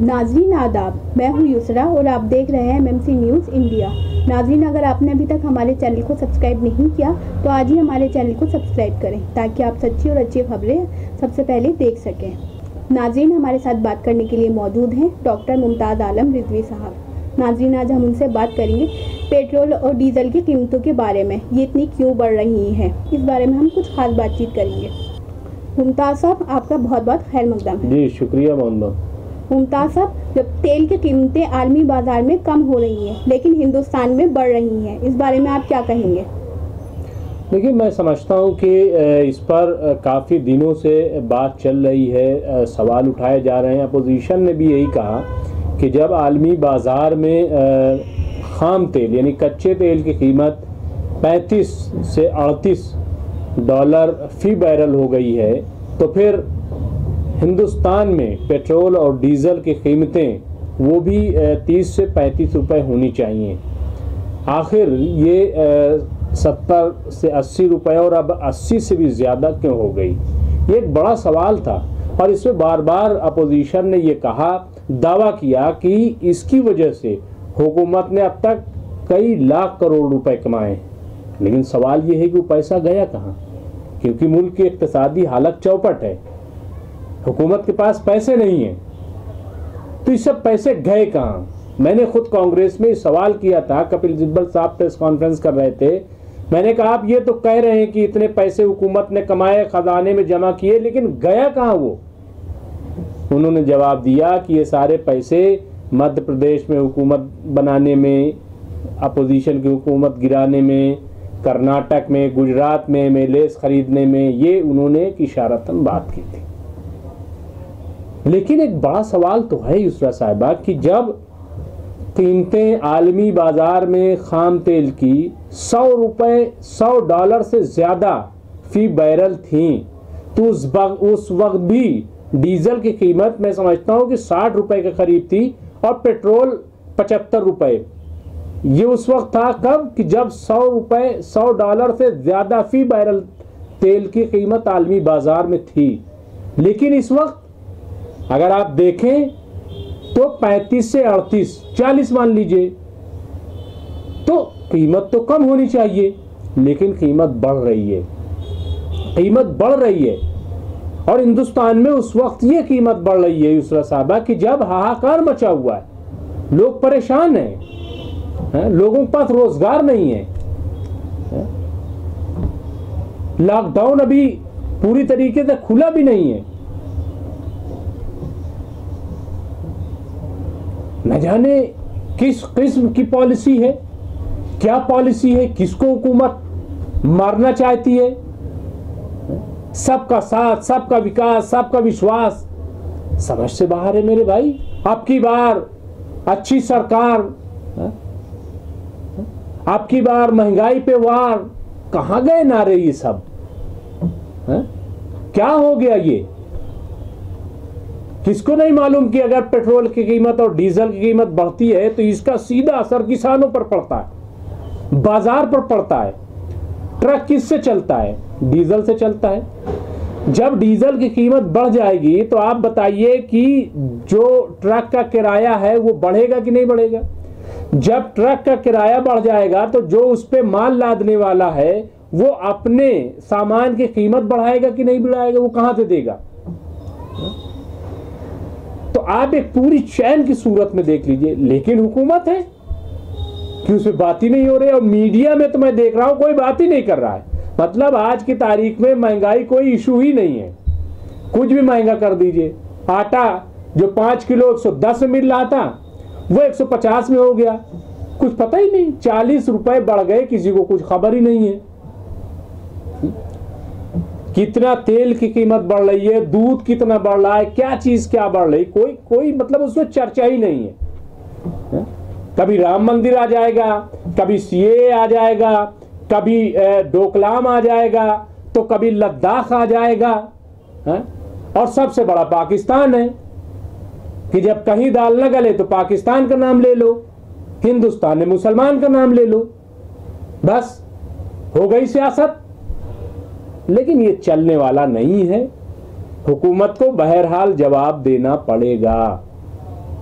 नाज़रीन आदाब, मैं हूँ युसरा और आप देख रहे हैं एमएमसी न्यूज़ इंडिया। नाज़रीन, अगर आपने अभी तक हमारे चैनल को सब्सक्राइब नहीं किया तो आज ही हमारे चैनल को सब्सक्राइब करें ताकि आप सच्ची और अच्छी खबरें सबसे पहले देख सकें। नाज़रीन, हमारे साथ बात करने के लिए मौजूद हैं डॉक्टर मुमताज़ आलम रिजवी साहब। नाज़रीन, आज हम उनसे बात करेंगे पेट्रोल और डीजल की कीमतों के बारे में। ये इतनी क्यों बढ़ रही हैं, इस बारे में हम कुछ खास बातचीत करेंगे। मुमताज़ साहब, आपका बहुत बहुत खैर मकदम है। जी शुक्रिया मोहम्मद। मुमताज़ साहब, जब तेल की कीमतें आलमी बाजार में कम हो रही हैं लेकिन हिंदुस्तान में बढ़ रही हैं, इस बारे में आप क्या कहेंगे? देखिए, मैं समझता हूँ कि इस पर काफ़ी दिनों से बात चल रही है, सवाल उठाए जा रहे हैं। अपोजिशन ने भी यही कहा कि जब आलमी बाज़ार में ख़ाम तेल यानी कच्चे तेल की कीमत 35 से 38 डॉलर फ़ी बैरल हो गई है तो फिर हिंदुस्तान में पेट्रोल और डीज़ल की कीमतें वो भी 30 से 35 रुपए होनी चाहिए। आखिर ये 70 से 80 रुपए और अब 80 से भी ज़्यादा क्यों हो गई, ये एक बड़ा सवाल था। और इसमें बार बार अपोजिशन ने ये कहा, दावा किया कि इसकी वजह से हुकूमत ने अब तक कई लाख करोड़ रुपए कमाए। लेकिन सवाल ये है कि वो पैसा गया कहाँ, क्योंकि मुल्क की इक्तिसादी हालत चौपट है, हुकूमत के पास पैसे नहीं हैं, तो ये सब पैसे गए कहाँ। मैंने खुद कांग्रेस में सवाल किया था, कपिल सिब्बल साहब प्रेस कॉन्फ्रेंस कर रहे थे, मैंने कहा आप ये तो कह रहे हैं कि इतने पैसे हुकूमत ने कमाए, खजाने में जमा किए, लेकिन गया कहाँ वो। उन्होंने जवाब दिया कि ये सारे पैसे मध्य प्रदेश में हुकूमत बनाने में, अपोजिशन की हुकूमत गिराने में, कर्नाटक में, गुजरात में एमएलएस खरीदने में, ये उन्होंने एक इशारतन बात की थी। लेकिन एक बड़ा सवाल तो है युसरा साहिबा कि जब कीमतें आलमी बाजार में खाम तेल की 100 डॉलर से ज़्यादा फी बैरल थी, तो उस वक्त भी डीजल की कीमत मैं समझता हूँ कि 60 रुपए के करीब थी और पेट्रोल 75 रुपए। ये उस वक्त था कब कि जब 100 डॉलर से ज़्यादा फी बैरल तेल की कीमत आलमी बाजार में थी। लेकिन इस वक्त अगर आप देखें तो 35 से 38 40 मान लीजिए, तो कीमत तो कम होनी चाहिए लेकिन कीमत बढ़ रही है, कीमत बढ़ रही है। और हिंदुस्तान में उस वक्त ये कीमत बढ़ रही है युसरा साहबा कि जब हाहाकार मचा हुआ है, लोग परेशान हैं, लोगों के पास रोजगार नहीं है, लॉकडाउन अभी पूरी तरीके से खुला भी नहीं है, न जाने किस किस्म की पॉलिसी है, क्या पॉलिसी है, किसको हुकूमत मारना चाहती है। सबका साथ, सबका विकास, सबका विश्वास समझ से बाहर है मेरे भाई। आपकी बार अच्छी सरकार, आपकी बार महंगाई पे वार, कहां गए नारे ये सब, क्या हो गया ये। किसको नहीं मालूम कि अगर पेट्रोल की कीमत और डीजल की कीमत बढ़ती है तो इसका सीधा असर किसानों पर पड़ता है, बाजार पर पड़ता है। ट्रक किससे चलता है? डीजल से चलता है। जब डीजल की कीमत बढ़ जाएगी तो आप बताइए कि जो ट्रक का किराया है वो बढ़ेगा कि नहीं बढ़ेगा। जब ट्रक का किराया बढ़ जाएगा तो जो उस पे माल लादने वाला है वो अपने सामान की कीमत बढ़ाएगा कि नहीं बढ़ाएगा, वो कहां से देगा। तो आप एक पूरी चैन की सूरत में देख लीजिए। लेकिन हुकूमत है कि उस पर बात ही नहीं हो रही, और मीडिया में तो मैं देख रहा हूं कोई बात ही नहीं कर रहा है। मतलब आज की तारीख में महंगाई कोई इशू ही नहीं है, कुछ भी महंगा कर दीजिए। आटा जो 5 किलो 110 में मिल रहा था वो 150 में हो गया, कुछ पता ही नहीं। 40 रुपए बढ़ गए, किसी को कुछ खबर ही नहीं है। कितना तेल की कीमत बढ़ रही है, दूध कितना बढ़ रहा है, क्या चीज क्या बढ़ रही, कोई मतलब उसमें चर्चा ही नहीं है। कभी राम मंदिर आ जाएगा, कभी सीए आ जाएगा, कभी डोकलाम आ जाएगा, तो कभी लद्दाख आ जाएगा, और सबसे बड़ा पाकिस्तान है कि जब कहीं दाल न गले तो पाकिस्तान का नाम ले लो, हिंदुस्तान में मुसलमान का नाम ले लो, बस हो गई सियासत। लेकिन ये चलने वाला नहीं है, हुकूमत को बहरहाल जवाब देना पड़ेगा।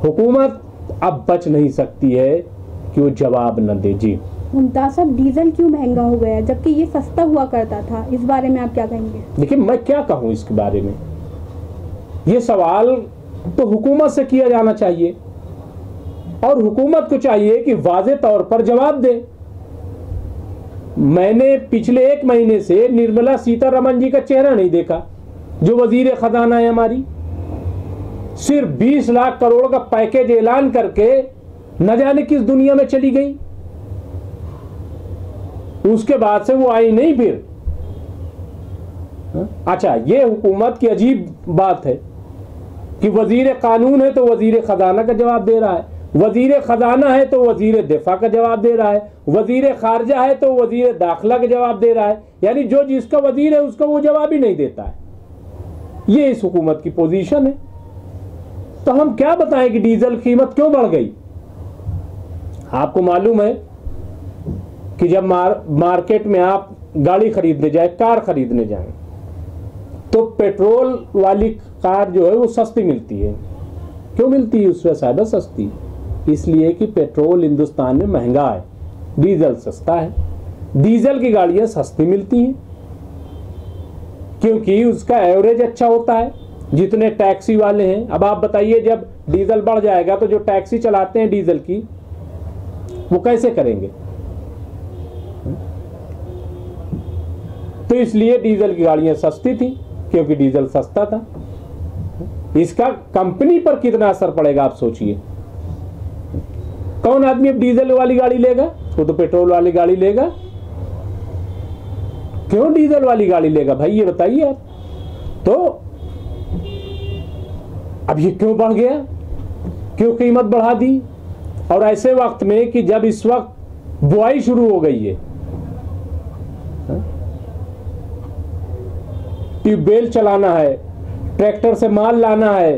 हुकूमत अब बच नहीं सकती है कि वो जवाब न दे। जी मुमताज साहब, डीजल क्यों महंगा हो गया जबकि ये सस्ता हुआ करता था, इस बारे में आप क्या कहेंगे? देखिए, मैं क्या कहूँ इसके बारे में, ये सवाल तो हुकूमत से किया जाना चाहिए और हुकूमत को चाहिए कि वाज़े तौर पर जवाब दे। मैंने पिछले 1 महीने से निर्मला सीतारमण जी का चेहरा नहीं देखा, जो वजीर खजाना है हमारी। सिर्फ 20 लाख करोड़ का पैकेज ऐलान करके न जाने किस दुनिया में चली गई। उसके बाद से वो आई नहीं फिर। अच्छा, ये हुकूमत की अजीब बात है कि वजीर कानून है तो वजीर खजाना का जवाब दे रहा है, वजीर खजाना है तो वजीर दिफा का जवाब दे रहा है, वजीर खारजा है तो वजीर दाखिला का जवाब दे रहा है। यानी जो जिसका वजीर है उसका वो जवाब ही नहीं देता है। ये इस हुकूमत की पोजीशन है। तो हम क्या बताएं कि डीजल कीमत क्यों बढ़ गई? आपको मालूम है कि जब मार्केट में आप गाड़ी खरीदने जाए, कार खरीदने जाएं, तो पेट्रोल वाली कार जो है वो सस्ती मिलती है। क्यों मिलती है उससे साहब सस्ती? इसलिए कि पेट्रोल हिंदुस्तान में महंगा है, डीजल सस्ता है। डीजल की गाड़ियां सस्ती मिलती हैं क्योंकि उसका एवरेज अच्छा होता है। जितने टैक्सी वाले हैं, अब आप बताइए, जब डीजल बढ़ जाएगा तो जो टैक्सी चलाते हैं डीजल की, वो कैसे करेंगे? तो इसलिए डीजल की गाड़ियां सस्ती थी क्योंकि डीजल सस्ता था। इसका कंपनी पर कितना असर पड़ेगा आप सोचिए। कौन आदमी अब डीजल वाली गाड़ी लेगा? वो तो पेट्रोल वाली गाड़ी लेगा। क्यों डीजल वाली गाड़ी लेगा भाई, ये बताइए आप। तो अब ये क्यों बढ़ गया, क्यों कीमत बढ़ा दी? और ऐसे वक्त में कि जब इस वक्त बुआई शुरू हो गई है, ट्यूबवेल चलाना है, ट्रैक्टर से माल लाना है,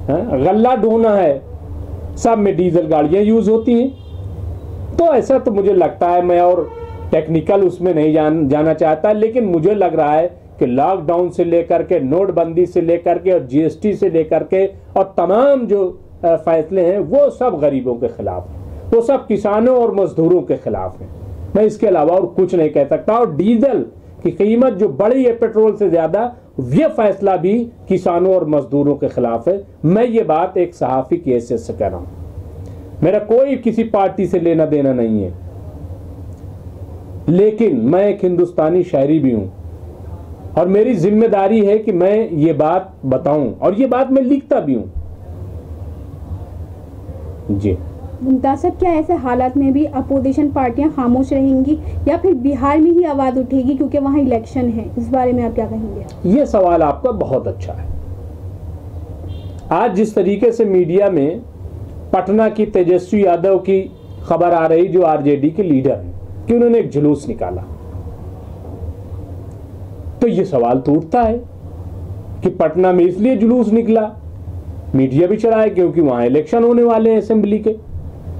गल्ला ढोना है, सब में डीजल गाड़ियां यूज होती हैं। तो ऐसा तो मुझे लगता है, मैं और टेक्निकल उसमें नहीं जाना चाहता, लेकिन मुझे लग रहा है कि लॉकडाउन से लेकर के, नोटबंदी से लेकर के और जीएसटी से लेकर के और तमाम जो फैसले हैं वो सब गरीबों के खिलाफ हैं, वो सब किसानों और मजदूरों के खिलाफ हैं। मैं इसके अलावा और कुछ नहीं कह सकता। और डीजल की कीमत जो बढ़ी है पेट्रोल से ज्यादा, ये फैसला भी किसानों और मजदूरों के खिलाफ है। मैं ये बात एक सहाफी की हैसियत से कह रहा हूं, मेरा कोई किसी पार्टी से लेना देना नहीं है, लेकिन मैं एक हिंदुस्तानी शहरी भी हूं और मेरी जिम्मेदारी है कि मैं ये बात बताऊं और ये बात मैं लिखता भी हूं। जी मुमताज साहब, क्या ऐसे हालात में भी अपोजिशन पार्टियां खामोश रहेंगी या फिर बिहार में ही आवाज उठेगी क्योंकि वहां इलेक्शन है? इस बारे में आप क्या कहेंगे? ये सवाल आपका बहुत अच्छा है। आज जिस तरीके से मीडिया में पटना की तेजस्वी यादव की खबर आ रही, जो आरजेडी के लीडर हैं, कि उन्होंने एक जुलूस निकाला, तो ये सवाल तो उठता है कि पटना में इसलिए जुलूस निकला, मीडिया भी चढ़ाए क्योंकि वहां इलेक्शन होने वाले हैं असेंबली के,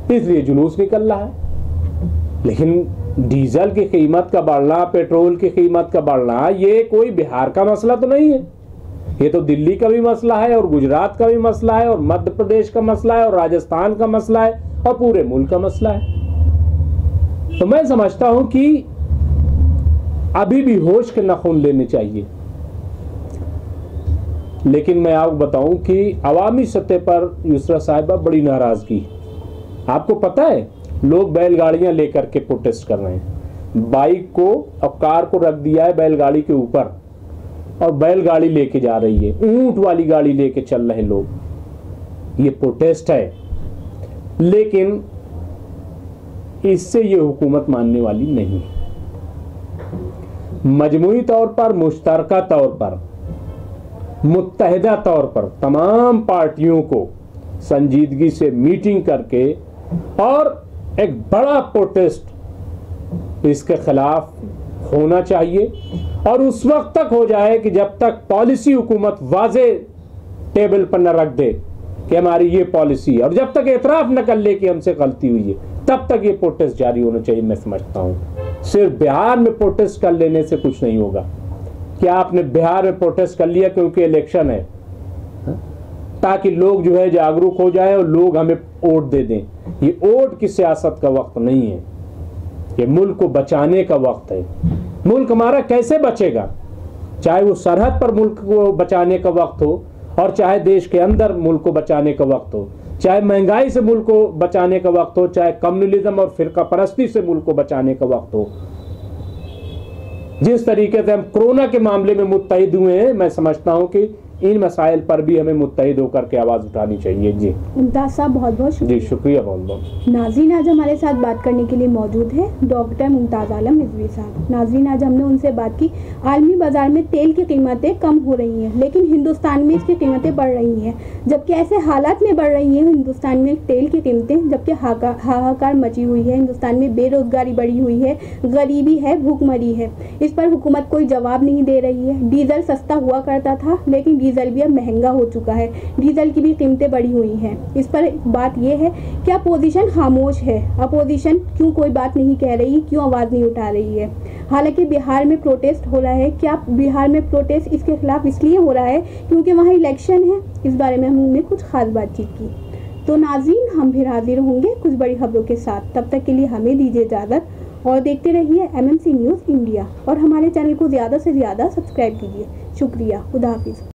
इसलिए जुलूस निकल रहा है। लेकिन डीजल की कीमत का बढ़ना, पेट्रोल की कीमत का बढ़ना, ये कोई बिहार का मसला तो नहीं है। ये तो दिल्ली का भी मसला है और गुजरात का भी मसला है और मध्य प्रदेश का मसला है और राजस्थान का मसला है और पूरे मुल्क का मसला है। तो मैं समझता हूं कि अभी भी होश के नाखून लेने चाहिए। लेकिन मैं आपको बताऊं कि अवामी सतह पर यूसरा साहिबा बड़ी नाराजगी। आपको पता है, लोग बैलगाड़ियां लेकर के प्रोटेस्ट कर रहे हैं, बाइक को और कार को रख दिया है बैलगाड़ी के ऊपर और बैलगाड़ी लेके जा रही है, ऊंट वाली गाड़ी लेके चल रहे लोग। ये प्रोटेस्ट है, लेकिन इससे ये हुकूमत मानने वाली नहीं। मजमूई तौर पर, मुश्तरका तौर पर, मुत्तहिदा तौर पर तमाम पार्टियों को संजीदगी से मीटिंग करके और एक बड़ा प्रोटेस्ट इसके खिलाफ होना चाहिए और उस वक्त तक हो जाए कि जब तक पॉलिसी हुकूमत वाजे टेबल पर न रख दे कि हमारी ये पॉलिसी है, और जब तक एतराफ न कर ले कि हमसे गलती हुई है, तब तक ये प्रोटेस्ट जारी होना चाहिए। मैं समझता हूँ सिर्फ बिहार में प्रोटेस्ट कर लेने से कुछ नहीं होगा। क्या आपने बिहार में प्रोटेस्ट कर लिया क्योंकि इलेक्शन है? ताकि लोग जो है जागरूक हो जाए और लोग हमें वोट दे दें। ये वोट की सियासत का वक्त नहीं है, ये मुल्क को बचाने का वक्त है। मुल्क हमारा कैसे बचेगा, चाहे वो सरहद पर मुल्क को बचाने का वक्त हो और चाहे देश के अंदर मुल्क को बचाने का वक्त हो, चाहे महंगाई से मुल्क को बचाने का वक्त हो, चाहे कम्युनलिज्म और फिरका परस्ती से मुल्क को बचाने का वक्त हो। जिस तरीके से हम कोरोना के मामले में मुत्तहिद हुए हैं, मैं समझता हूं कि इन मसाइल पर भी हमें मुत्तहिद होकर के आवाज़ उठानी चाहिए। जी मुमताज साहब बहुत बहुत जी शुक्रिया बहुत बहुत। नाज़रीन, आज हमारे साथ बात करने के लिए मौजूद है डॉक्टर मुमताज़ आलम रिजवी साहब। नाज़रीन, आज हमने उनसे बात की, आलमी बाज़ार में तेल की कीमतें कम हो रही हैं लेकिन हिंदुस्तान में इसकी कीमतें बढ़ रही हैं। जबकि ऐसे हालात में बढ़ रही हैं हिंदुस्तान में तेल की कीमतें, जबकि हाहाकार मची हुई है, हिंदुस्तान में बेरोज़गारी बढ़ी हुई है, गरीबी है, भूखमरी है। इस पर हुकूमत कोई जवाब नहीं दे रही है। डीजल सस्ता हुआ करता था लेकिन डीजल भी अब महंगा हो चुका है, डीजल की भी कीमतें बढ़ी हुई हैं। इस पर बात यह है कि अपोजिशन खामोश है। अपोजिशन क्यों कोई बात नहीं कह रही, क्यों आवाज़ नहीं उठा रही है? हालांकि बिहार में प्रोटेस्ट हो रहा है। क्या बिहार में प्रोटेस्ट इसके खिलाफ इसलिए हो रहा है क्योंकि वहाँ इलेक्शन है? इस बारे में हमने कुछ खास बातचीत की। तो नाज़रीन, हम फिर हाजिर होंगे कुछ बड़ी खबरों के साथ। तब तक के लिए हमें दीजिए इजाज़त और देखते रहिए MMC न्यूज़ इंडिया और हमारे चैनल को ज़्यादा से ज़्यादा सब्सक्राइब कीजिए। शुक्रिया, खुदा हाफिज़।